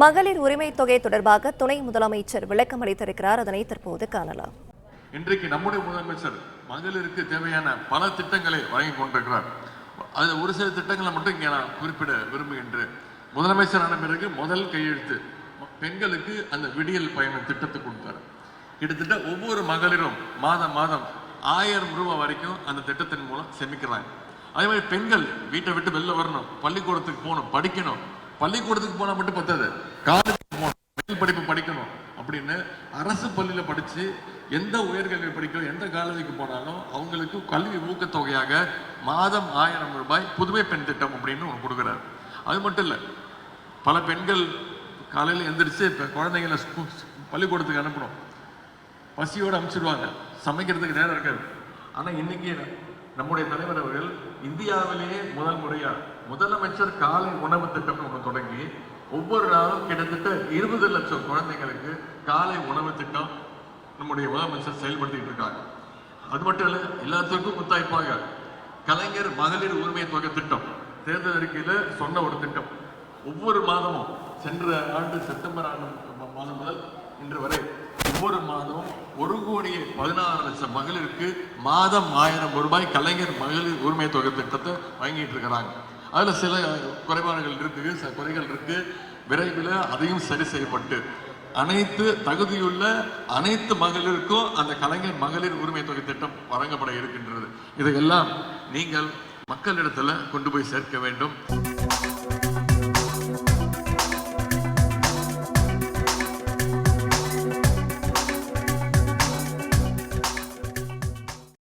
மகளிர் உரிமை தொகை தொடர்பாக துணை முதலமைச்சர் விளக்கம் அளித்திருக்கிறார். அதனை தற்போது காணலாம். இன்றைக்கு நம்முடைய முதலமைச்சர் மகளிருக்கு தேவையான பல திட்டங்களை வழங்கி கொண்டிருக்கிறார். அது ஒரு சில திட்டங்களை மட்டும் இங்கே நான் குறிப்பிட விரும்புகின்றேன். முதலமைச்சரான பிறகு முதல் கையெழுத்து பெண்களுக்கு அந்த விடியல் பயண திட்டத்தை கொடுத்தார். கிட்டத்தட்ட ஒவ்வொரு மகளிரும் மாதம் 1000 ரூபாய் வரைக்கும் அந்த திட்டத்தின் மூலம் சேமிக்கிறாங்க. அதே மாதிரி பெண்கள் வீட்டை விட்டு வெளில வரணும், பள்ளிக்கூடத்துக்கு போகணும், படிக்கணும். பள்ளிக்கூடத்துக்கு போனால் மட்டும் பத்தாது, காலேஜுக்கு போகணும், மேல் படிப்பு படிக்கணும் அப்படின்னு அரசு பள்ளியில் படித்து எந்த உயர்கல்வி படிக்கணும், எந்த காலேஜுக்கு போனாலும் அவங்களுக்கு கல்வி ஊக்கத்தொகையாக மாதம் 1000 ரூபாய் புதுமை பெண் திட்டம் அப்படின்னு ஒன்று கொடுக்குறாரு. அது மட்டும் இல்லை, பல பெண்கள் காலையில் எந்திரிச்சு இப்போ குழந்தைங்களை பள்ளிக்கூடத்துக்கு அனுப்பணும், பசியோடு அனுப்பிச்சிடுவாங்க, சமைக்கிறதுக்கு நேரம் இருக்காது. ஆனால் இன்னைக்கு நம்முடைய தலைவர் அவர்கள் இந்தியாவிலேயே முதல் முறையாக முதலமைச்சர் காலை உணவு திட்டம் ஒன்று தொடங்கி ஒவ்வொரு நாளும் கிட்டத்தட்ட 20 லட்சம் குழந்தைங்களுக்கு காலை உணவு திட்டம் நம்முடைய முதலமைச்சர் செயல்படுத்திட்டு இருக்காங்க. அது மட்டும் இல்லை, எல்லாத்துக்கும் முத்தாய்ப்பாக கலைஞர் மகளிர் உரிமை தொகை திட்டம் தேர்தல் அறிக்கையில் சொன்ன ஒரு திட்டம். ஒவ்வொரு மாதமும் சென்ற ஆண்டு செப்டம்பர் மாதம் முதல் இன்று வரை ஒவ்வொரு மாதமும் 1,16,00,000 மகளிருக்கு மாதம் 1000 ரூபாய் கலைஞர் மகளிர் உரிமை தொகை திட்டத்தை வழங்கிட்டு இருக்கிறாங்க. அதில் சில குறைபாடுகள் இருக்குது, சில குறைகள் இருக்கு. விரைவில் அதையும் சரி செய்யப்பட்டு அனைத்து தகுதியுள்ள அனைத்து மகளிருக்கும் அந்த கலைஞர் மகளிர் உரிமை தொகை திட்டம் வழங்கப்பட இருக்கின்றது. இதையெல்லாம் நீங்கள் மக்களிடத்துல கொண்டு போய் சேர்க்க வேண்டும்.